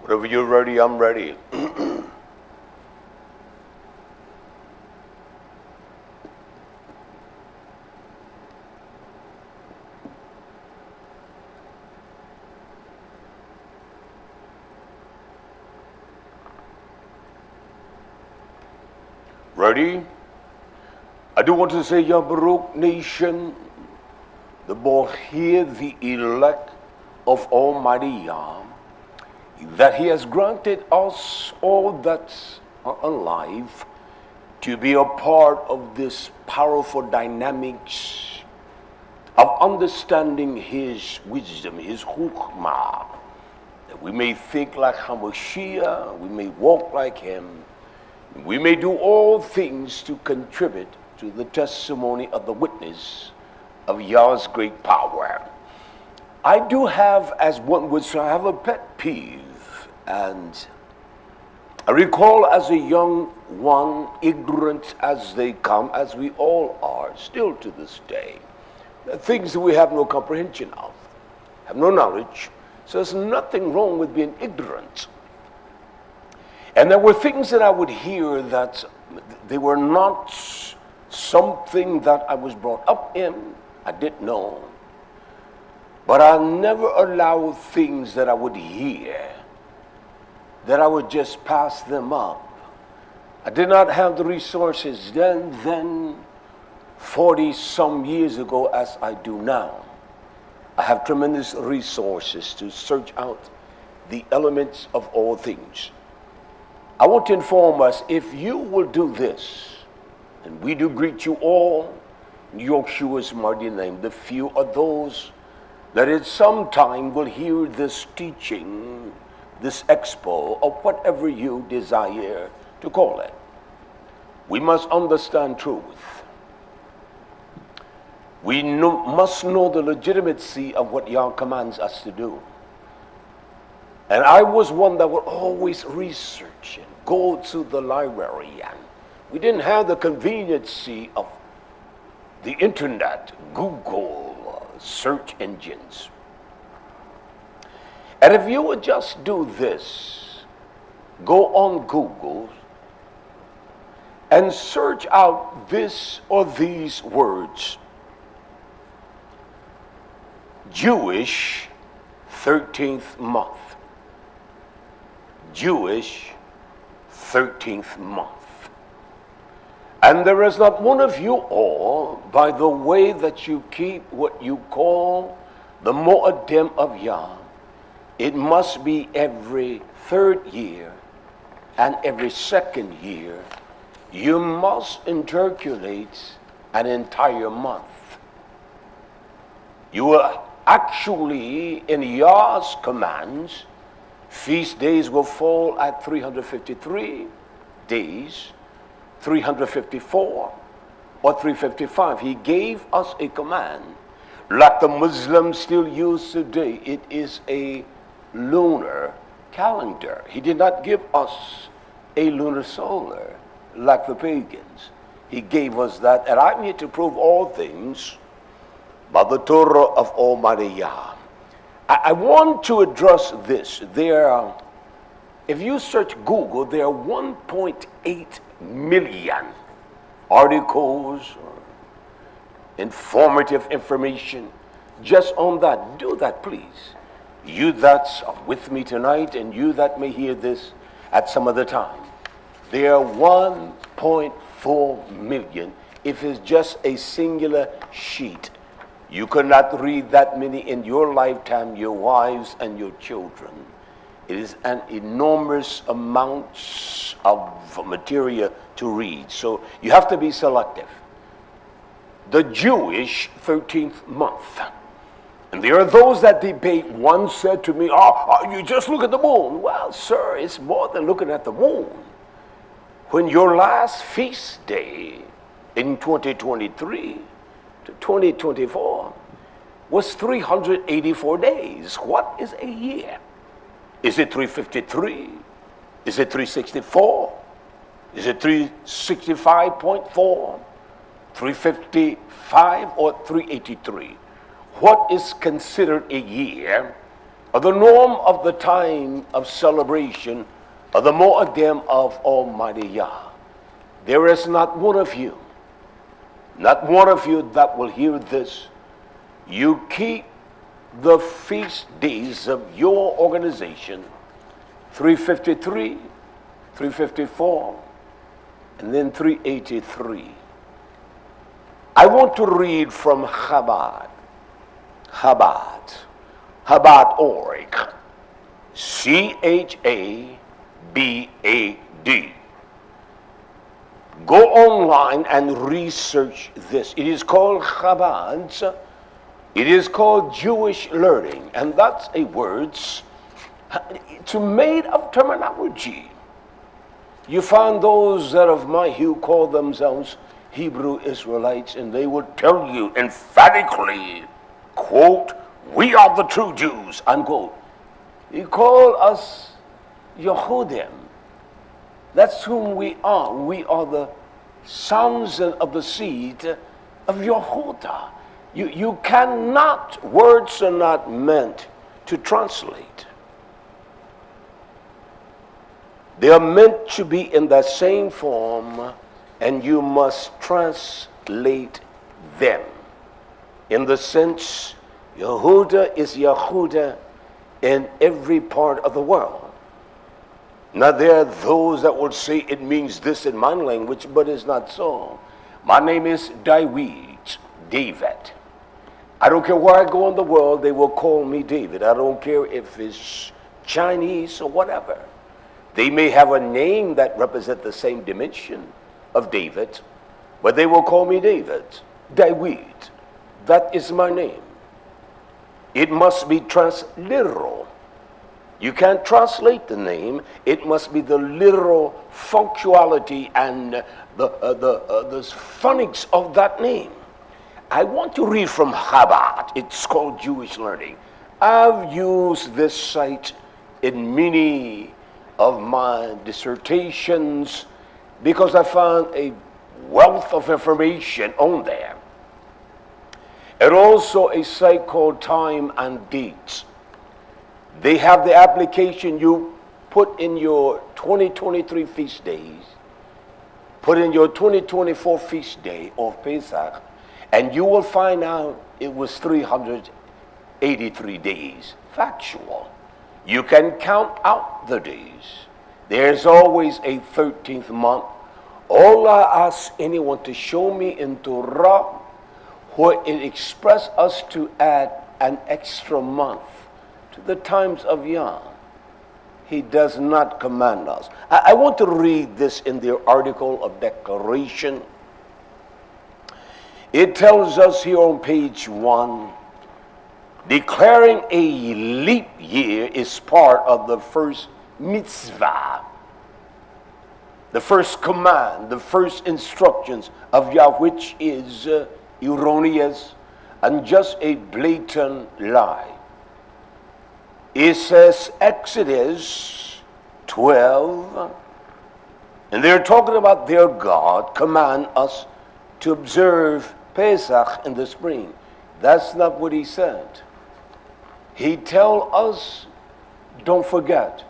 Whenever you're ready, I'm ready. Ready? I do want to say, Ya Baruch nation, the Bohir, the elect of Almighty Yah, that He has granted us all that are alive to be a part of this powerful dynamics of understanding His wisdom, His chukmah, that we may think like Hamashiach, we may walk like Him, we may do all things to contribute to the testimony of the witness of Yah's great power. I do have, as one would say, I have a pet peeve. And I recall as a young one, ignorant as they come, as we all are, still to this day, things that we have no comprehension of, have no knowledge. So there's nothing wrong with being ignorant. And there were things that I would hear that they were not something that I was brought up in, I didn't know. But I never allowed things that I would hear, that I would just pass them up. I did not have the resources then 40 some years ago as I do now. I have tremendous resources to search out the elements of all things. I want to inform us, if you will do this, and we do greet you all in Yeshua's mighty name, the few are those that at some time will hear this teaching, this expo, or whatever you desire to call it. We must understand truth. We must know the legitimacy of what Yah commands us to do. And I was one that would always research and go to the library, and we didn't have the conveniency of the internet, Google, search engines. And if you would just do this, go on Google and search out this or these words: Jewish 13th month. Jewish 13th month. And there is not one of you all, by the way that you keep what you call the Moedim of Yah, it must be every third year and every second year, you must intercalate an entire month. You will actually, in Yah's commands, feast days will fall at 353 days, 354, or 355. He gave us a command, like the Muslims still use today. It is a lunar calendar. He did not give us a lunar solar like the pagans. He gave us that, and I'm here to prove all things by the Torah of Almighty Yah. I want to address this. If you search Google, there are 1.8 million articles or informative information just on that. Do that, please. You that's with me tonight, and you that may hear this at some other time. There are 1.4 million. If it's just a singular sheet, you cannot read that many in your lifetime, your wives and your children. It is an enormous amount of material to read. So you have to be selective. The Jewish 13th month. And there are those that debate. One said to me, you just look at the moon. Well, sir, it's more than looking at the moon. When your last feast day in 2023 to 2024 was 384 days. What is a year? Is it 353? Is it 364? Is it 365.4? 355 or 383? What is considered a year or the norm of the time of celebration, or the Mo'adim of Almighty Yah. There is not one of you that will hear this. You keep the feast days of your organization, 353, 354, and then 383. I want to read from Chabad org, Chabad. Go online and research this. It is called Chabad. It is called Jewish learning, and that's a word. It's made of terminology. You find those that of my hue call themselves Hebrew Israelites, and they will tell you emphatically, quote, "We are the true Jews," unquote. You call us Yehudim. That's whom we are. We are the sons of the seed of Yehudah. You cannot, words are not meant to translate. They are meant to be in that same form, and you must translate them. In the sense, Yehudah is Yehudah in every part of the world. Now there are those that will say it means this in my language, but it's not so. My name is Dawid, David. I don't care where I go in the world, they will call me David. I don't care if it's Chinese or whatever. They may have a name that represents the same dimension of David, but they will call me David, Dawid. That is my name. It must be transliteral. You can't translate the name. It must be the literal functionality and the phonics of that name. I want to read from Chabad. It's called Jewish Learning. I've used this site in many of my dissertations because I found a wealth of information on there. And also a site called Time and Dates. They have the application. You put in your 2023 feast days, put in your 2024 feast day of Pesach, and you will find out it was 383 days. Factual. You can count out the days. There's always a 13th month. All I ask anyone to show me in Torah where it express us to add an extra month to the times of Yah. He does not command us. I want to read this in their article of declaration. It tells us here on page 1, declaring a leap year is part of the first mitzvah, the first command, the first instructions of Yah, which is erroneous and just a blatant lie. It says Exodus 12, and they're talking about their God command us to observe Pesach in the spring. That's not what he said. He tell us, don't forget,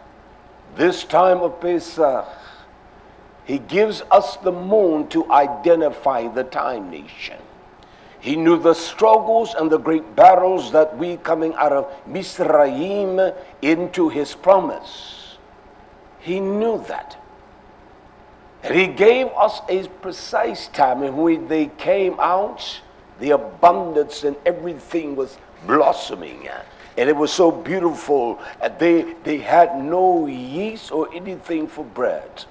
this time of Pesach, he gives us the moon to identify the time nation. He knew the struggles and the great battles that we coming out of Misraim into his promise. He knew that. And he gave us a precise time in which they came out, the abundance and everything was blossoming. And it was so beautiful. They had no yeast or anything for bread.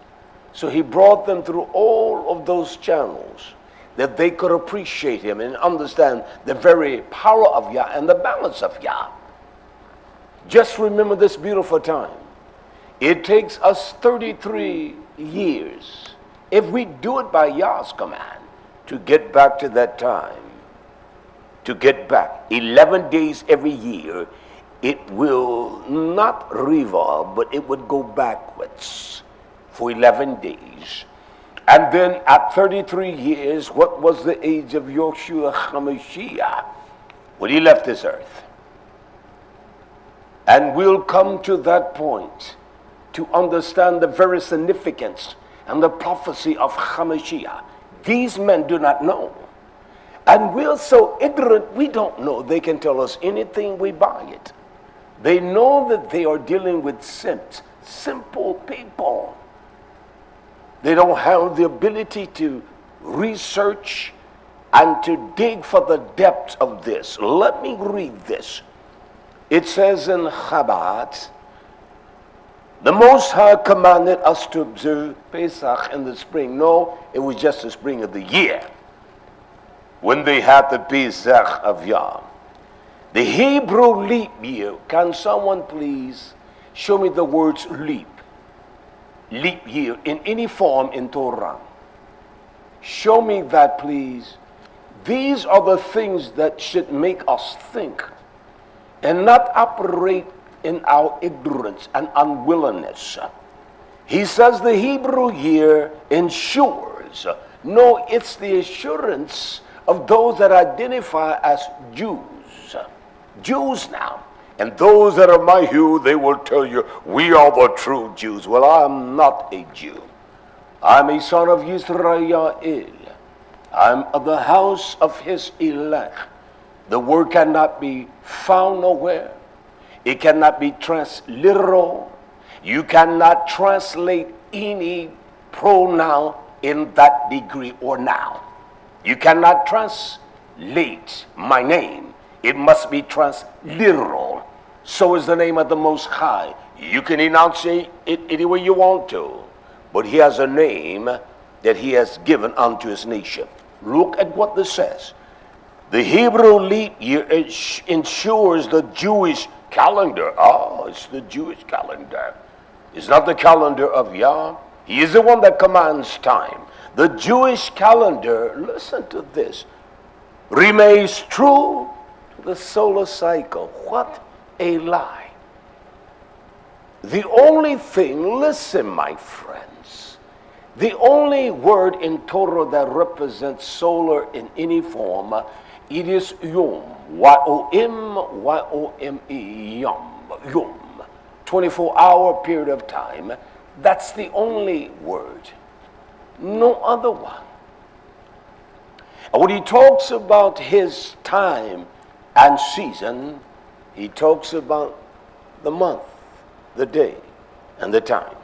So he brought them through all of those channels that they could appreciate him and understand the very power of Yah and the balance of Yah. Just remember this beautiful time. It takes us 33 years, if we do it by Yah's command, to get back to that time. To get back. 11 days every year, it will not revolve, but it would go backwards for 11 days. And then at 33 years, what was the age of Yoshua HaMashiach when he left this earth? And we'll come to that point to understand the very significance and the prophecy of Hamashiach. These men do not know. And we're so ignorant, we don't know. They can tell us anything, we buy it. They know that they are dealing with simple people. They don't have the ability to research and to dig for the depths of this. Let me read this. It says in Chabad, the Most High commanded us to observe Pesach in the spring. No, it was just the spring of the year when they had the Pesach of Yah. The Hebrew leap year. Can someone please show me the words leap? Leap year in any form in Torah. Show me that, please. These are the things that should make us think and not operate in our ignorance and unwillingness. He says the Hebrew year ensures. No, it's the assurance of those that identify as Jews. Jews now. And those that are my hue, they will tell you, we are the true Jews. Well, I'm not a Jew. I'm a son of Israel. I'm of the house of his elect. The word cannot be found nowhere. It cannot be transliteral. You cannot translate any pronoun in that degree or noun. You cannot translate my name. It must be transliteral. So is the name of the Most High. You can enunciate it any way you want to, but he has a name that he has given unto his nation. Look at what this says. The Hebrew leap year ensures the Jewish calendar. Oh, it's the Jewish calendar. It's not the calendar of Yah. He is the one that commands time. The Jewish calendar, listen to this, remains true to the solar cycle. What a lie. The only thing, listen, my friends, the only word in Torah that represents solar in any form, it is Yom. Y-O-M, Y-O-M-E, Yom. Yom. 24-hour period of time. That's the only word. No other one. And when he talks about his time and season, he talks about the month, the day, and the time.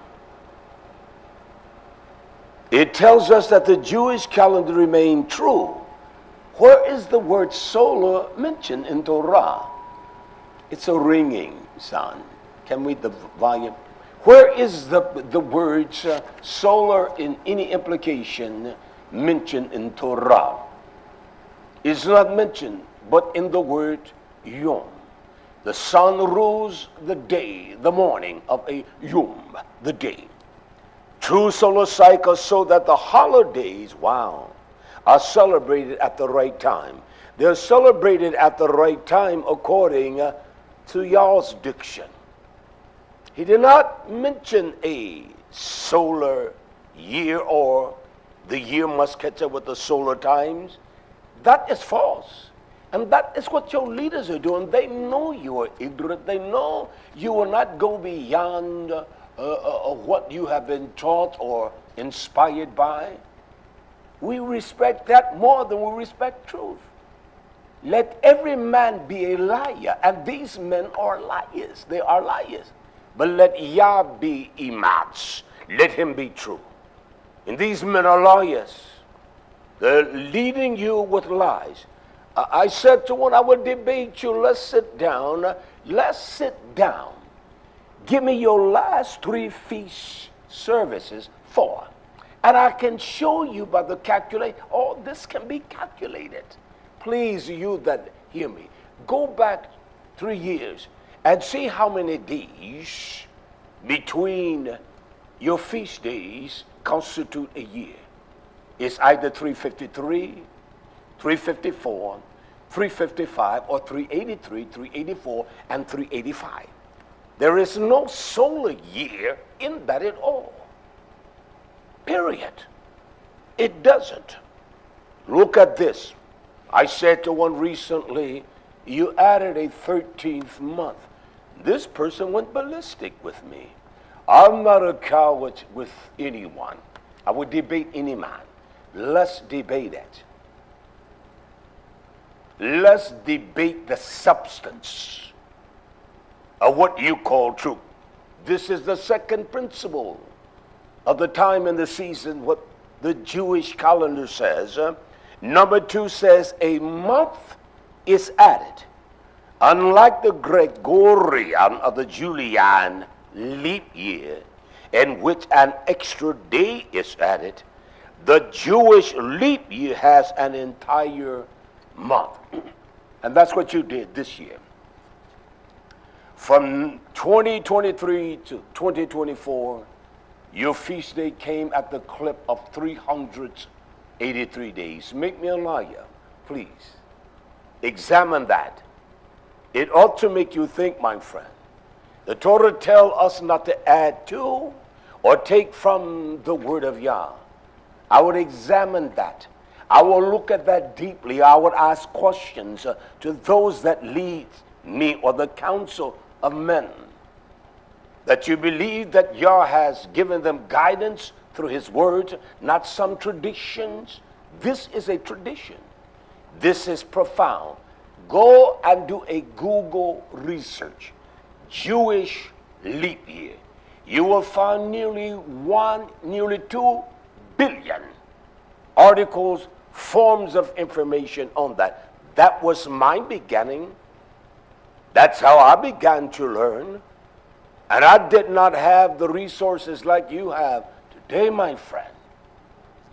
It tells us that the Jewish calendar remained true. Where is the word solar mentioned in Torah? It's a ringing sound. Can we read the volume? Where is the words solar in any implication mentioned in Torah? It's not mentioned, but in the word Yom. The sun rules the day, the morning of a Yom, the day. True solar cycle so that the holidays, wow, are celebrated at the right time. They're celebrated at the right time according to Yah's diction. He did not mention a solar year or the year must catch up with the solar times. That is false. And that is what your leaders are doing. They know you are ignorant. They know you will not go beyond what you have been taught or inspired by. We respect that more than we respect truth. Let every man be a liar. And these men are liars. They are liars. But let Yah be Ematz. Let him be true. And these men are liars. They're leading you with lies. I said to one, I will debate you. Let's sit down. Let's sit down. Give me your last 3 feast services, 4. And I can show you by the calculate. Oh, this can be calculated. Please, you that hear me, go back 3 years and see how many days between your feast days constitute a year. It's either 353, 354, 355, or 383, 384, and 385. There is no solar year in that at all. Period. It doesn't. Look at this. I said to one recently, you added a 13th month. This person went ballistic with me. I'm not a coward with anyone. I would debate any man. Let's debate it. Let's debate the substance of what you call truth. This is the second principle of the time and the season, what the Jewish calendar says. Number 2 says a month is added. Unlike the Gregorian or the Julian leap year, in which an extra day is added, the Jewish leap year has an entire month. And that's what you did this year. From 2023 to 2024, your feast day came at the clip of 383 days. Make me a liar, please. Examine that. It ought to make you think, my friend. The Torah tells us not to add to or take from the word of Yah. I would examine that. I will look at that deeply. I would ask questions to those that lead me or the council of men. That you believe that Yah has given them guidance through his word, not some traditions. This is a tradition. This is profound. Go and do a Google research. Jewish leap year. You will find nearly 2 billion articles, forms of information on that. That was my beginning. That's how I began to learn. And I did not have the resources like you have today, my friend.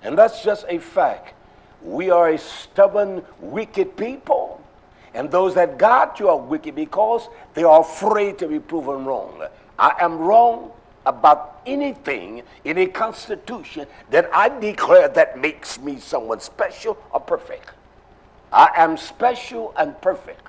And that's just a fact. We are a stubborn, wicked people. And those that got you are wicked because they are afraid to be proven wrong. I am wrong about anything in a constitution that I declare that makes me someone special or perfect. I am special and perfect.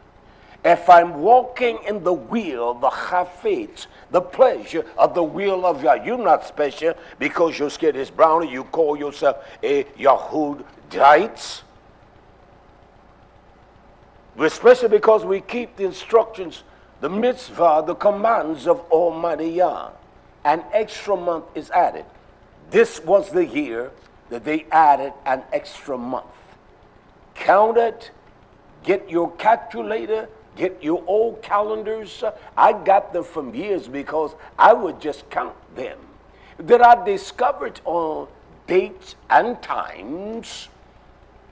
If I'm walking in the will, the chafetz, the pleasure of the will of Yah, you're not special because your skin is brown and you call yourself a Yahudite. We're special because we keep the instructions, the mitzvah, the commands of Almighty Yah. An extra month is added. This was the year that they added an extra month. Count it, get your calculator, get your old calendars. I got them from years because I would just count them. That I discovered on dates and times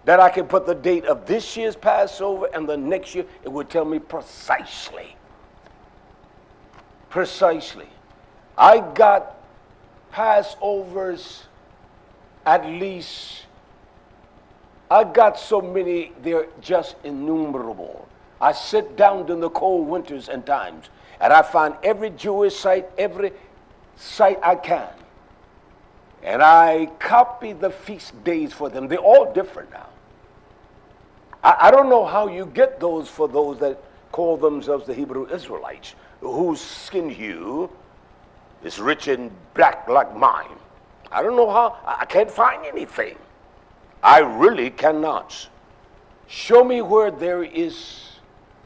that I can put the date of this year's Passover and the next year, it would tell me precisely. Precisely. I got Passovers at least, I got so many, they're just innumerable. I sit down in the cold winters and times, and I find every Jewish site, every site I can. And I copy the feast days for them. They're all different now. I don't know how you get those for those that call themselves the Hebrew Israelites, whose skin hue is rich in black like mine. I don't know how. I can't find anything. I really cannot. Show me where there is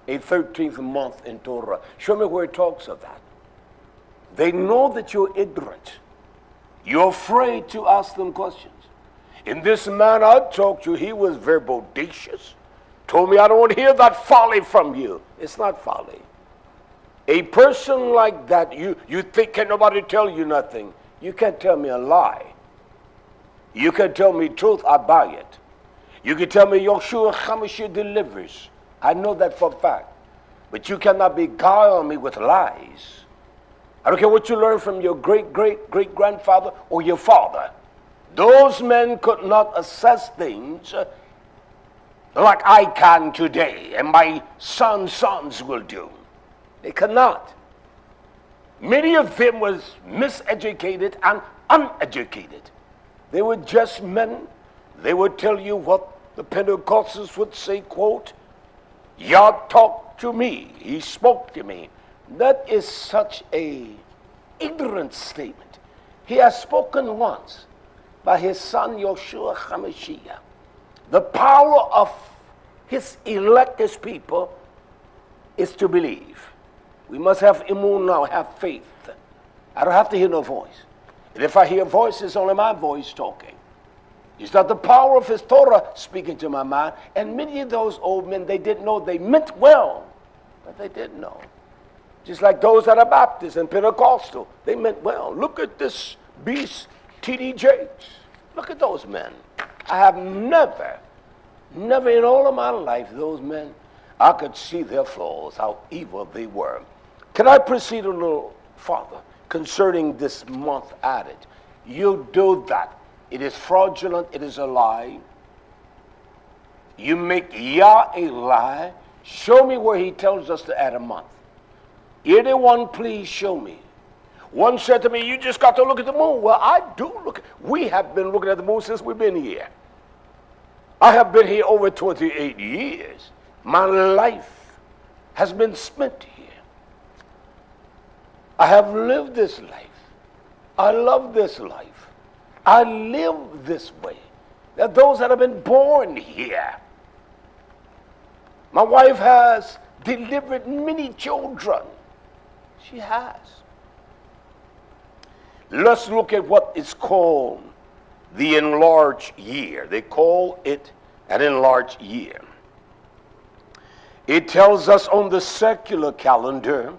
a 13th month in Torah. Show me where it talks of that. They know that you're ignorant. You're afraid to ask them questions. In this man I talked to, he was very bodacious. Told me, I don't want to hear that folly from you. It's not folly. A person like that, you think, can nobody tell you nothing? You can't tell me a lie. You can tell me truth, I buy it. You can tell me Yeshua HaMashiach delivers. I know that for a fact. But you cannot beguile me with lies. I don't care what you learned from your great-great-great-grandfather or your father. Those men could not assess things like I can today, and my sons will do. They cannot. Many of them was miseducated and uneducated. They were just men. They would tell you what the Pentecostals would say, quote, Yah talked to me, he spoke to me. That is such a ignorant statement. He has spoken once by his son Yeshua HaMashiach. The power of his elect, his people, is to believe. We must have imun now, have faith. I don't have to hear no voice. And if I hear a voice, it's only my voice talking. It's not the power of his Torah speaking to my mind. And many of those old men, they didn't know. They meant well, but they didn't know. Just like those that are Baptist and Pentecostal, they meant well. Look at this beast, T.D. Jakes. Look at those men. I have never in all of my life, those men, I could see their flaws, how evil they were. Can I proceed a little farther concerning this month added? You do that. It is fraudulent. It is a lie. You make Yah a lie. Show me where he tells us to add a month. Anyone, please show me. One said to me, you just got to look at the moon. Well, I do look. We have been looking at the moon since we've been here. I have been here over 28 years. My life has been spent here. I have lived this life. I love this life. I live this way. There are those that have been born here. My wife has delivered many children. She has. Let's look at what is called the enlarged year. They call it an enlarged year. It tells us on the secular calendar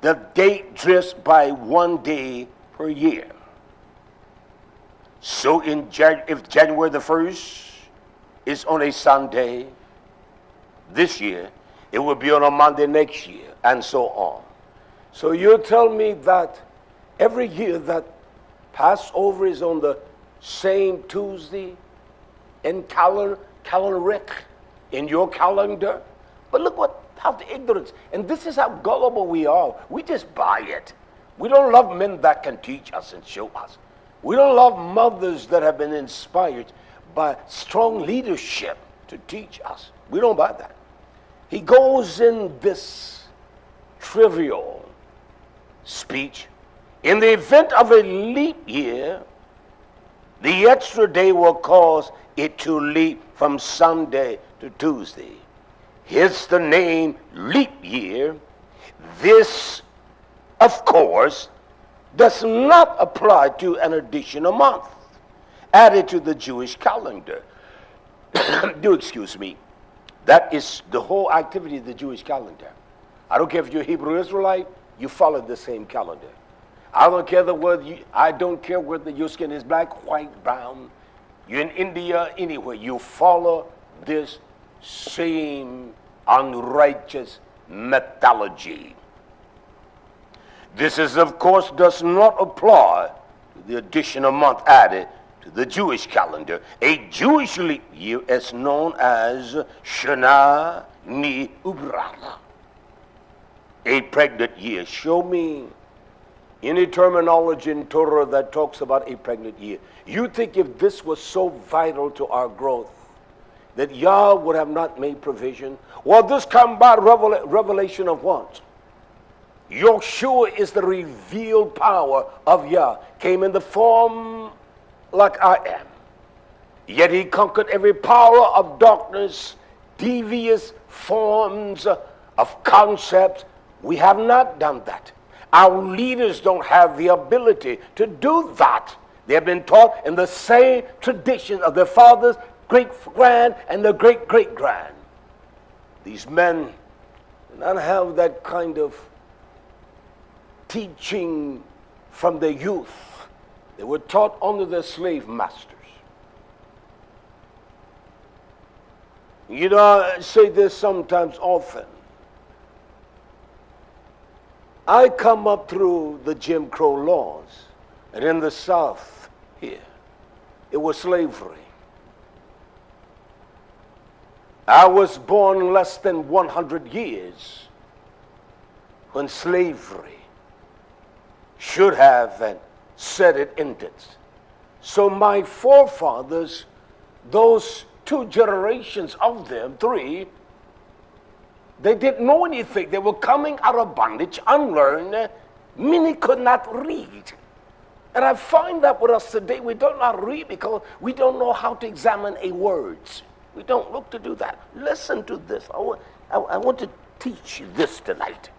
the date drifts by 1 day per year. So if January the 1st is on a Sunday this year, it will be on a Monday next year, and so on. So you tell me that every year that Passover is on the same Tuesday in calendaric, in your calendar? But look how the ignorance, and this is how gullible we are. We just buy it. We don't love men that can teach us and show us. We don't love mothers that have been inspired by strong leadership to teach us. We don't buy that. He goes in this trivial speech. In the event of a leap year, the extra day will cause it to leap from Sunday to Tuesday. Hence the name leap year. This, of course, does not apply to an additional month added to the Jewish calendar. Do excuse me. That is the whole activity of the Jewish calendar. I don't care if you're Hebrew Israelite, you follow the same calendar. I don't care whether your skin is black, white, brown. You're in India, anywhere. You follow this same unrighteous methodology. This is, of course, does not apply to the additional month added to the Jewish calendar. A Jewish leap year is known as Shana Ni Ubrana, a pregnant year. Show me any terminology in Torah that talks about a pregnant year. You think if this was so vital to our growth that Yah would have not made provision? Well, this come by revelation of what? Yeshua is the revealed power of Yah. Came in the form like I am. Yet he conquered every power of darkness, devious forms of concepts. We have not done that. Our leaders don't have the ability to do that. They have been taught in the same tradition of their fathers, great-grand, and their great-great-grand. These men do not have that kind of teaching from their youth. They were taught under their slave masters. You know, I say this sometimes often. I come up through the Jim Crow laws, and in the South here, it was slavery. I was born less than 100 years when slavery should have and said it ended. So my forefathers, those 2 generations of them, 3, they didn't know anything. They were coming out of bondage, unlearned. Many could not read. And I find that with us today, we don't not read because we don't know how to examine a words. We don't look to do that. Listen to this. I want to teach you this tonight.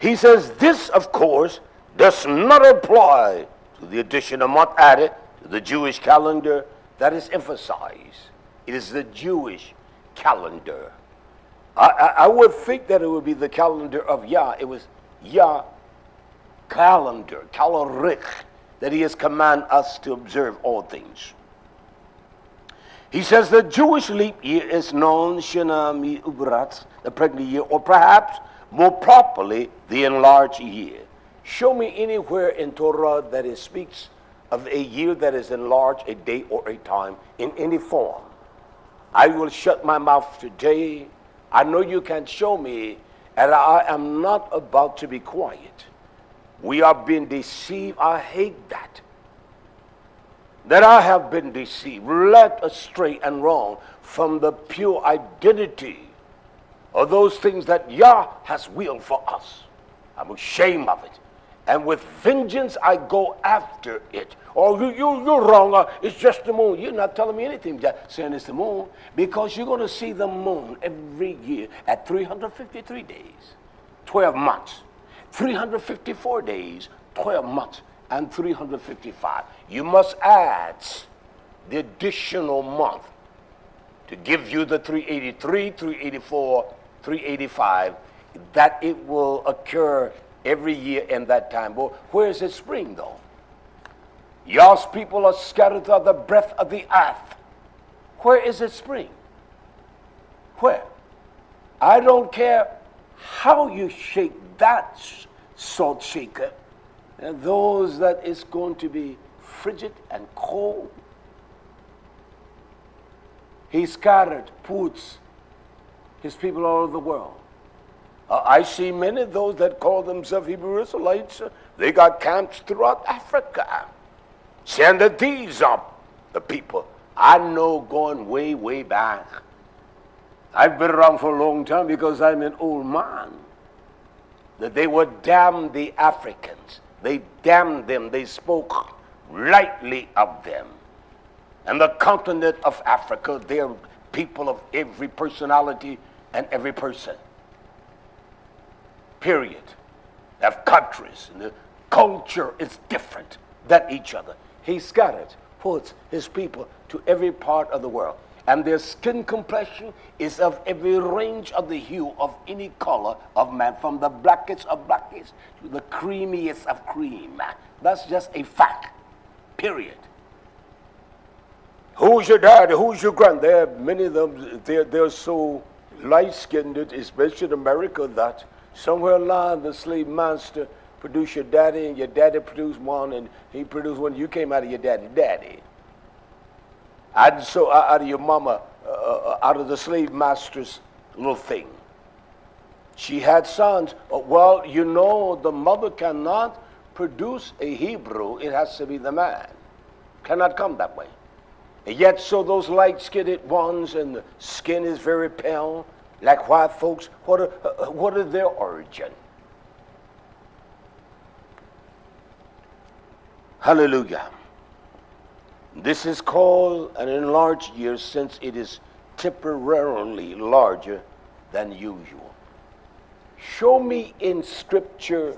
He says this, of course, does not apply to the additional month added to the Jewish calendar that is emphasized. It is the Jewish calendar. I would think that it would be the calendar of Yah. It was Yah calendar, caloric, that he has commanded us to observe all things. He says the Jewish leap year is known Shana Mi Ubrat, the pregnant year, or perhaps more properly, the enlarged year. Show me anywhere in Torah that it speaks of a year that is enlarged, a day or a time, in any form. I will shut my mouth today. I know you can show me, and I am not about to be quiet. We are being deceived. I hate that. That I have been deceived, led astray and wrong from the pure identity of those things that Yah has willed for us. I'm ashamed of it. And with vengeance I go after it. Oh, you're wrong. It's just the moon. You're not telling me anything, saying it's the moon. Because you're going to see the moon every year at 353 days, 12 months. 354 days, 12 months, and 355. You must add the additional month to give you the 383, 384, 385, that it will occur every year in that time. But where is it spring, though? Yah's people are scattered throughout the breadth of the earth. Where is it spring? Where? I don't care how you shake that salt shaker, and those that is going to be frigid and cold. He scattered, puts his people all over the world. I see many of those that call themselves Hebrew Israelites. They got camps throughout Africa. Saying that these are the people I know going way, way back. I've been around for a long time because I'm an old man. That they would damn the Africans. They damned them. They spoke lightly of them. And the continent of Africa, they're people of every personality and every person. Period. They have countries, and the culture is different than each other. He scattered, puts his people to every part of the world. And their skin complexion is of every range of the hue of any color of man, from the blackest of blackest to the creamiest of cream. That's just a fact. Period. Who's your daddy? Who's your granddad? Many of them, they're so light-skinned, especially in America, that somewhere along the slave master produced your daddy, and your daddy produced one, and he produced one. You came out of your daddy. And so out of your mama, out of the slave master's little thing. She had sons. Well, you know, the mother cannot produce a Hebrew. It has to be the man. Cannot come that way. And yet, so those light-skinned ones, and the skin is very pale, like white folks, what are their origin? Hallelujah. This is called an enlarged year, since it is temporarily larger than usual. Show me in Scripture,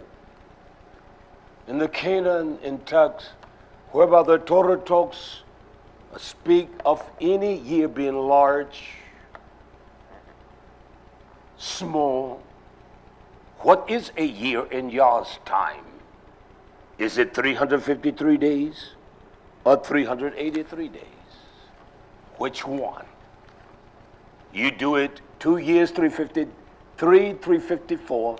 in the Canaan, in text, whereby the Torah talks, speak of any year being large, small. What is a year in Yah's time? Is it 353 days or 383 days? Which one? You do it 2 years, 353, 354,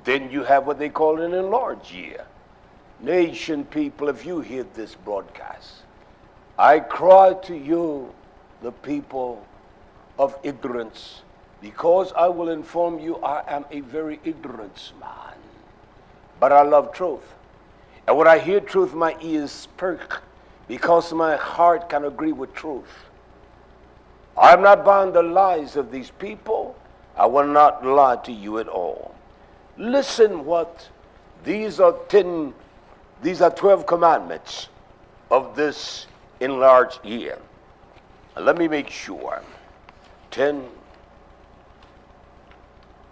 then you have what they call an enlarged year. Nation people, if you hear this broadcast, I cry to you, the people of ignorance, because I will inform you I am a very ignorant man. But I love truth. And when I hear truth, my ears perk, because my heart can agree with truth. I'm not buying the lies of these people. I will not lie to you at all. Listen what, these are 12 commandments of this enlarged year. Let me make sure. 10.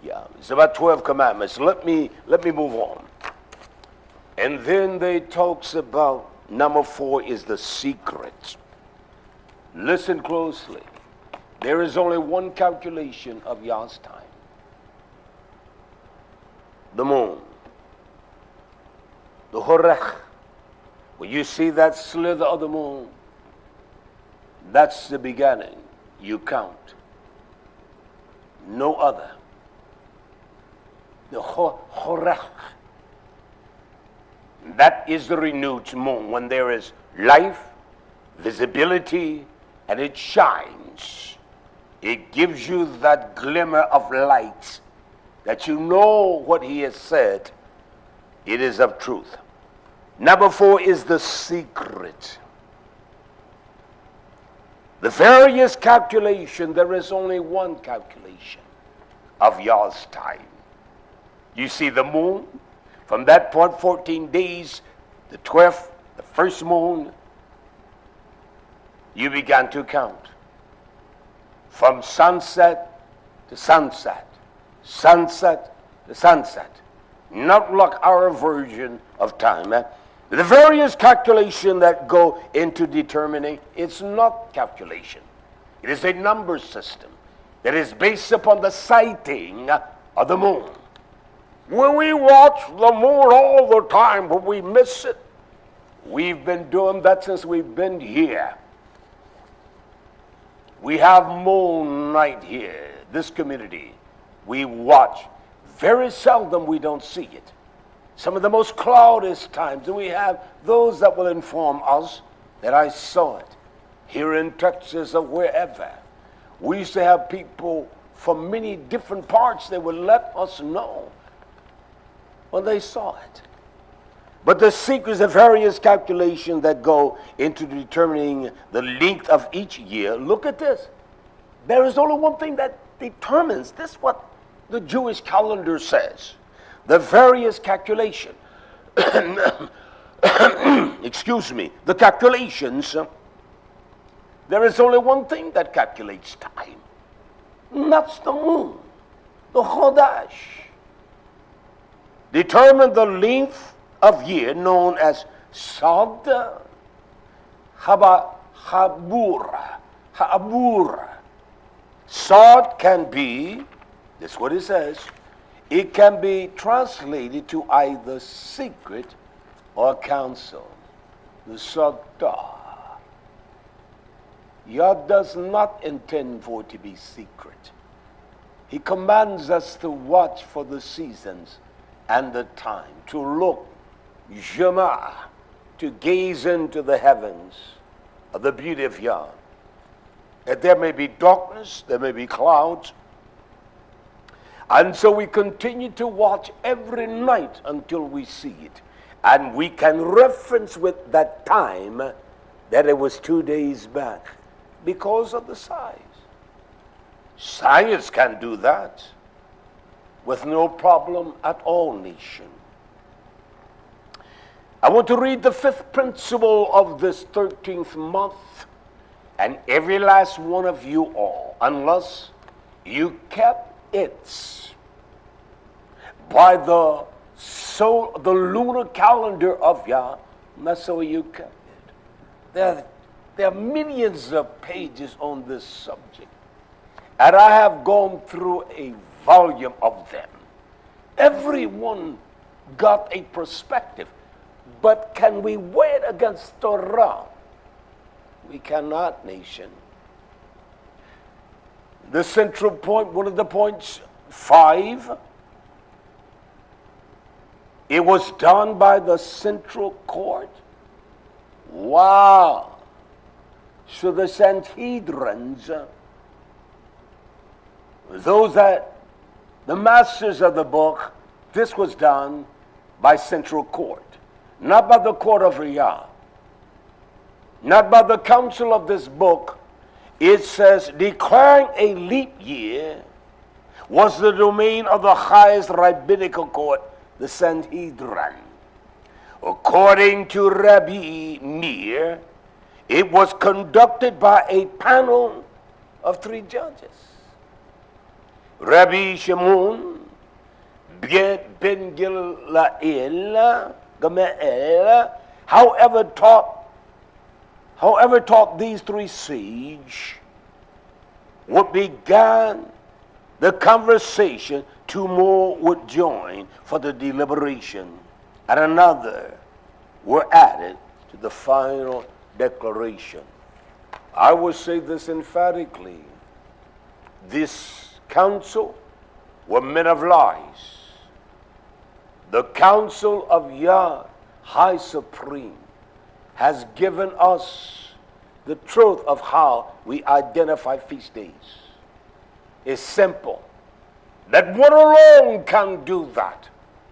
Yeah, it's about 12 commandments. Let me move on. And then they talks about number 4 is the secret. Listen closely. There is only one calculation of Yah's time. The moon. The horech. When you see that slither of the moon, that's the beginning. You count. No other. The horech. That is the renewed moon when there is life, visibility, and it shines. It gives you that glimmer of light that you know what he has said. It is of truth. Number 4 is the secret. The various calculation, there is only one calculation of Yah's time. You see the moon, from that point 14 days, the 12th, the first moon, you began to count. From sunset to sunset, sunset to sunset. Not like our version of time. The various calculation that go into determining, it's not calculation. It is a number system that is based upon the sighting of the moon. When we watch the moon all the time, but we miss it, we've been doing that since we've been here. We have moon night here, this community. We watch. Very seldom we don't see it. Some of the most cloudiest times, and we have those that will inform us that I saw it here in Texas or wherever. We used to have people from many different parts that would let us know when they saw it. But the secrets of various calculations that go into determining the length of each year, look at this. There is only one thing that determines this, what the Jewish calendar says. The various calculation. Excuse me. The calculations. There is only one thing that calculates time. And that's the moon. The Chodesh. Determine the length of year known as Sad Habura. Sad can be, that's what it says, it can be translated to either secret or counsel. The Sagda. Yah does not intend for it to be secret. He commands us to watch for the seasons and the time, to look, Jama, to gaze into the heavens of the beauty of Yah. That there may be darkness, there may be clouds. And so we continue to watch every night until we see it. And we can reference with that time that it was 2 days back because of the size. Science can do that with no problem at all, nation. I want to read the 5th principle of this 13th month, and every last one of you all, unless you kept it by the lunar calendar of Yah, that's how you kept it. There are millions of pages on this subject, and I have gone through a volume of them. Everyone got a perspective, but can we weigh it against Torah? We cannot, nation. The central point, one of the points, 5, it was done by the central court. Wow. So the Sanhedrins, those that, the masters of the book, this was done by central court, not by the court of Yah, not by the council of this book. It says, declaring a leap year was the domain of the highest rabbinical court, the Sanhedrin. According to Rabbi Meir, it was conducted by a panel of 3 judges. Rabbi Shimon, Ben Gilgael, Gamaliel, however taught these three sage, would began the conversation, two more would join for the deliberation, and another were added to the final declaration. I will say this emphatically. This council were men of lies. The council of Yah, High Supreme, has given us the truth of how we identify feast days. It's simple. That one alone can do that.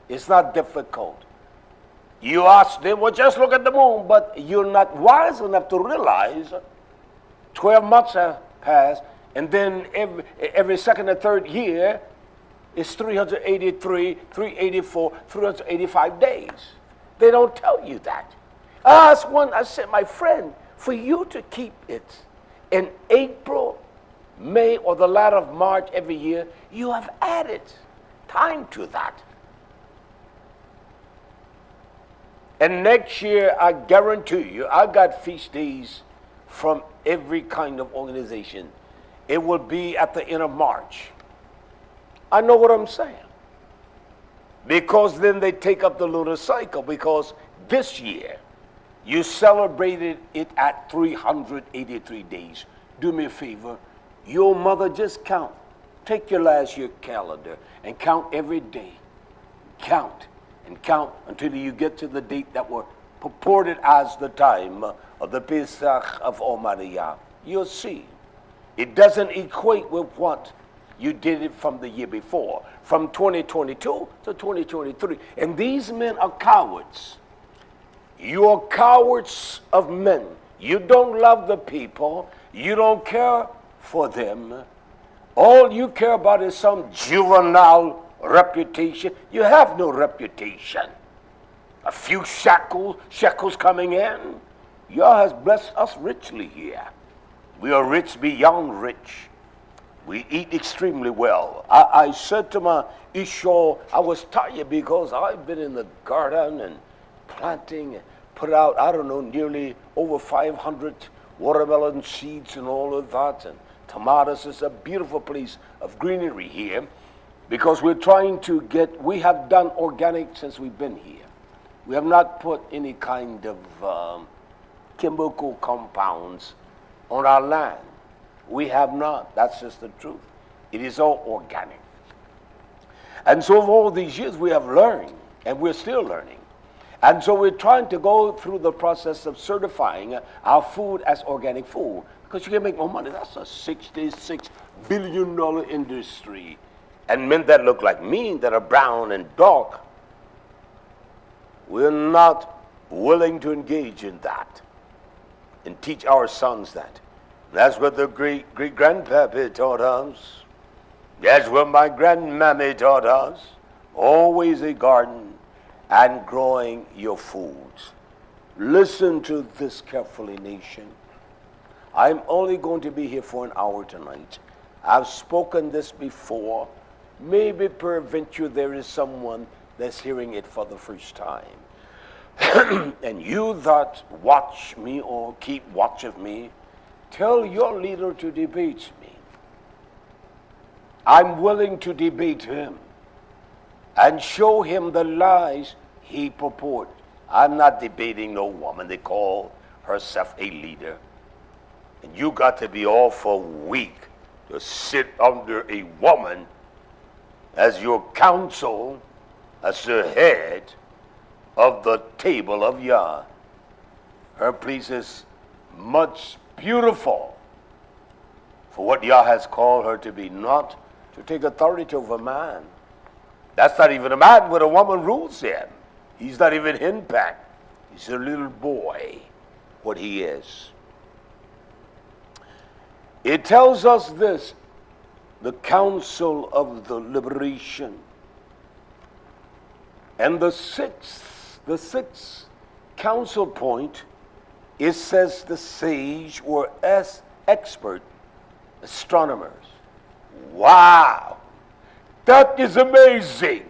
It's not difficult. You ask them, well, just look at the moon, but you're not wise enough to realize 12 months have passed, and then every second or third year is 383, 384, 385 days. They don't tell you that. I said, my friend, for you to keep it in April, May, or the latter of March every year, you have added time to that. And next year, I guarantee you, I got feast days from every kind of organization. It will be at the end of March. I know what I'm saying. Because then they take up the lunar cycle, because this year, you celebrated it at 383 days. Do me a favor. Your mother, just count. Take your last year calendar and count every day. Count and count until you get to the date that were purported as the time of the Pesach of Almighty Yah. You'll see. It doesn't equate with what you did it from the year before, from 2022 to 2023. And these men are cowards. You are cowards of men. You don't love the people. You don't care for them. All you care about is some juvenile reputation. You have no reputation. A few shekels coming in. Yah has blessed us richly here. We are rich beyond rich. We eat extremely well. I said to my Isho, I was tired because I've been in the garden and planting and put out, I don't know, nearly over 500 watermelon seeds and all of that. And tomatoes. Is a beautiful place of greenery here because we're trying to we have done organic since we've been here. We have not put any kind of chemical compounds on our land. We have not. That's just the truth. It is all organic. And so for all these years we have learned, and we're still learning. And so we're trying to go through the process of certifying our food as organic food, because you can make more money. That's a $66 billion industry. And men that look like me, that are brown and dark, we're not willing to engage in that and teach our sons that. That's what the great-grandpappy taught us. That's what my grandmammy taught us. Always a garden and growing your foods. Listen to this carefully, nation. I'm only going to be here for an hour tonight. I've spoken this before. Maybe peradventure there is someone that's hearing it for the first time. And you that watch me or keep watch of me, tell your leader to debate me. I'm willing to debate him and show him the lies he purports. I'm not debating no woman. They call herself a leader. And you got to be awful weak to sit under a woman as your counsel, as the head of the table of Yah. Her place is much beautiful for what Yah has called her to be, not to take authority over man. That's not even a man when a woman rules him. He's not even henpecked. He's a little boy, what he is. It tells us this, the council of the liberation. And the sixth council point, it says the sage were as expert astronomers. Wow! That is amazing.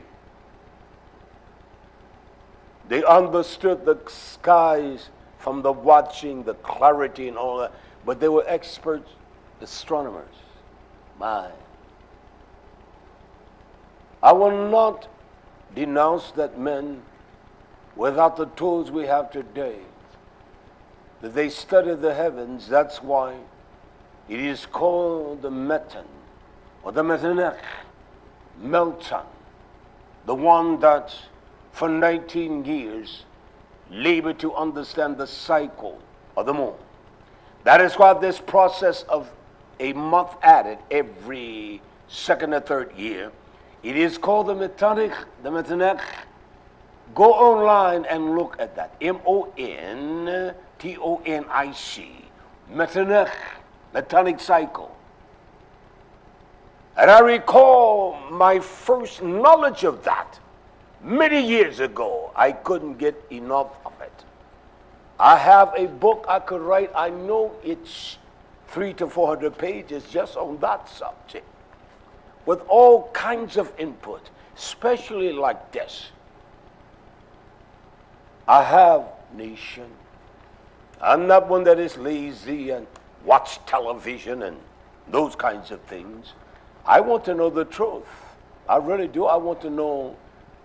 They understood the skies from the watching, the clarity and all that. But they were expert astronomers. My. I will not denounce that men, without the tools we have today, that they study the heavens. That's why it is called the Metan, or the Metanech, Melton, the one that for 19 years labored to understand the cycle of the moon. That is why this process of a month added every second or third year, it is called the Metanech, the Metanech. Go online and look at that. Montonic, Metanech, Metonic cycle. And I recall my first knowledge of that many years ago. I couldn't get enough of it. I have a book I could write. I know it's 300 to 400 pages just on that subject, with all kinds of input, especially like this. I have nation. I'm not one that is lazy and watch television and those kinds of things. I want to know the truth. I really do. I want to know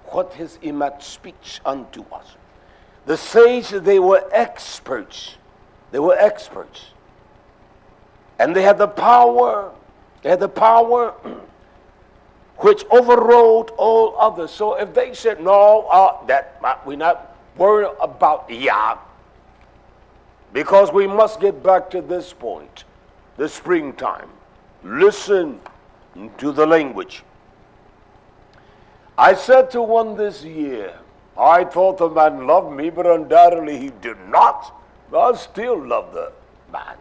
what his image speaks unto us. The saints, they were experts. They were experts. And they had the power. They had the power which overrode all others. So if they said, no, we're not worried about Yah, because we must get back to this point, the springtime. Listen to the language. I said to one this year, I thought the man loved me, but undoubtedly he did not. I still love the man.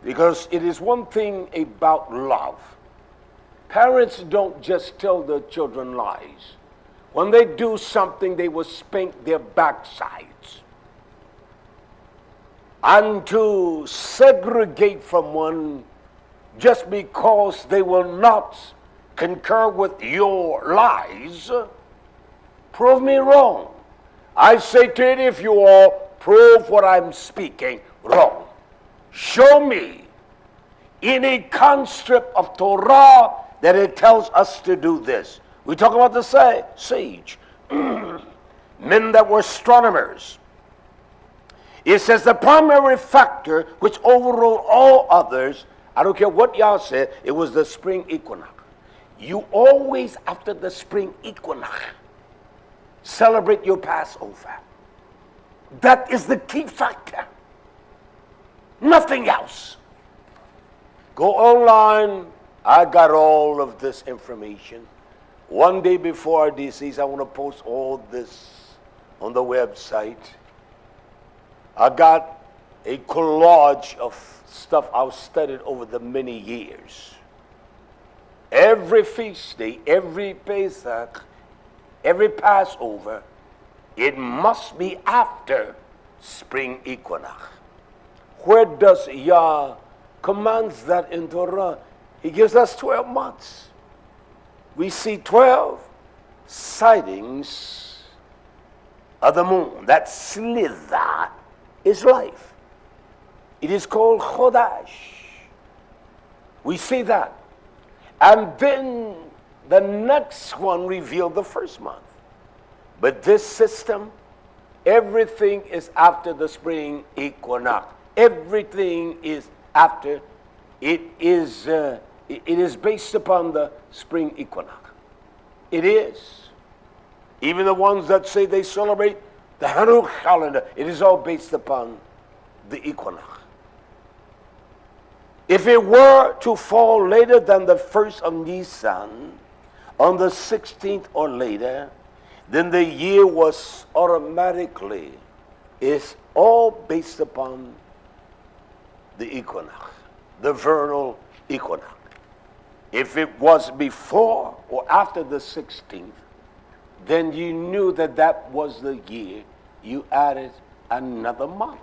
Because it is one thing about love. Parents don't just tell their children lies. When they do something, they will spank their backsides. And to segregate from one just because they will not concur with your lies, prove me wrong. I say to it, if you all prove what I'm speaking wrong. Show me in a construct of Torah that it tells us to do this. We talk about the sage, men that were astronomers. It says the primary factor which overrode all others, I don't care what y'all said, it was the spring equinox. You always, after the spring equinox, celebrate your Passover. That is the key factor. Nothing else. Go online. I got all of this information. One day before our decease, I want to post all this on the website. I got a collage of stuff I've studied over the many years. Every feast day, every Pesach, every Passover, it must be after spring equinox. Where does Yah commands that in Torah? He gives us 12 months. We see 12 sightings of the moon. That slither is life. It is called Chodash. We see that. And then the next one revealed the first month. But this system, everything is after the spring equinox. Everything is after. It is based upon the spring equinox. It is. Even the ones that say they celebrate the Hanuk calendar, it is all based upon the equinox. If it were to fall later than the 1st of Nisan, on the 16th or later, then the year was automatically, is all based upon the equinox, the vernal equinox. If it was before or after the 16th, then you knew that that was the year. You added another month.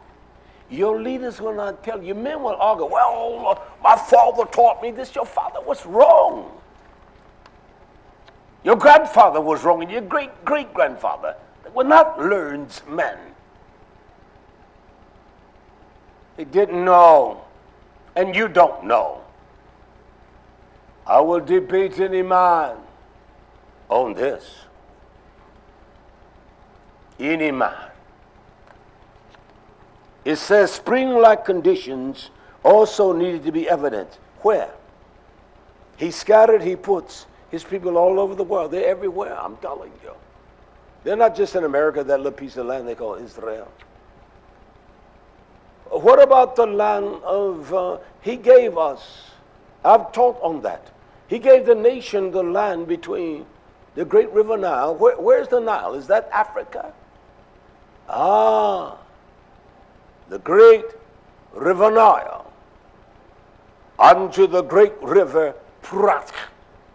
Your leaders will not tell you. Men will argue, well, my father taught me this. Your father was wrong. Your grandfather was wrong, and your great-great-grandfather. were not learned men. They didn't know, and you don't know. I will debate any man on this. Any man. It says spring-like conditions also needed to be evident. Where? He scattered, he puts his people all over the world. They're everywhere, I'm telling you. They're not just in America, that little piece of land they call Israel. What about the land of, he gave us, I've taught on that. He gave the nation the land between the great river Nile. Where's the Nile? Is that Africa? The great river Nile. Unto the great river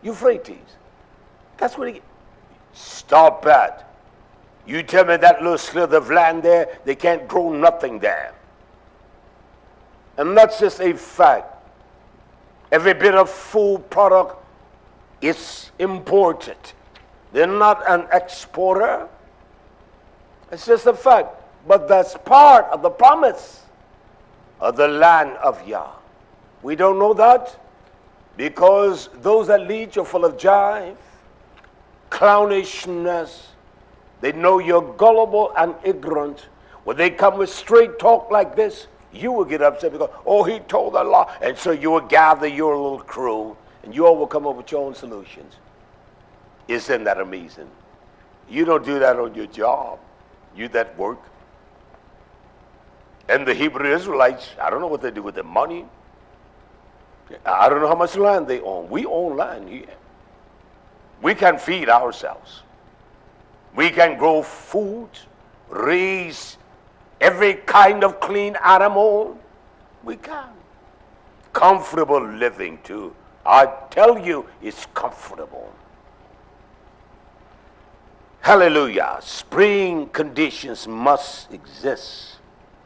Euphrates. That's what he, stop that. You tell me that little slither of land there, they can't grow nothing there. And that's just a fact. Every bit of food product is imported. They're not an exporter. It's just a fact. But that's part of the promise of the land of Yah. We don't know that because those that lead you are full of jive, clownishness. They know you're gullible and ignorant. When they come with straight talk like this, you will get upset because, oh, he told a lie. And so you will gather your little crew and you all will come up with your own solutions. Isn't that amazing? You don't do that on your job. You that work. And the Hebrew Israelites, I don't know what they do with their money. I don't know how much land they own. We own land here. We can feed ourselves. We can grow food, raise every kind of clean animal. We can. Comfortable living too. I tell you, it's comfortable. Hallelujah. Spring conditions must exist.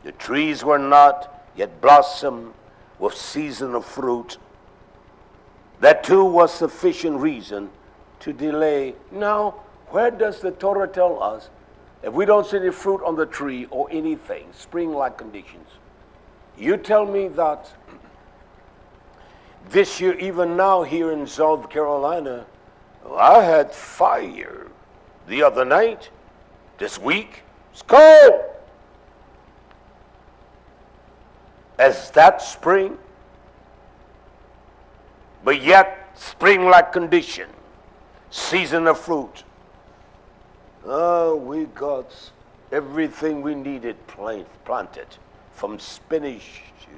The trees were not yet blossomed with seasonal fruit. That too was sufficient reason to delay. Now, where does the Torah tell us if we don't see any fruit on the tree or anything, spring-like conditions? You tell me that this year, even now here in South Carolina, I had fire the other night, this week. It's cold. Is that spring? But yet, spring-like condition, season of fruit. Oh, we got everything we needed planted, from spinach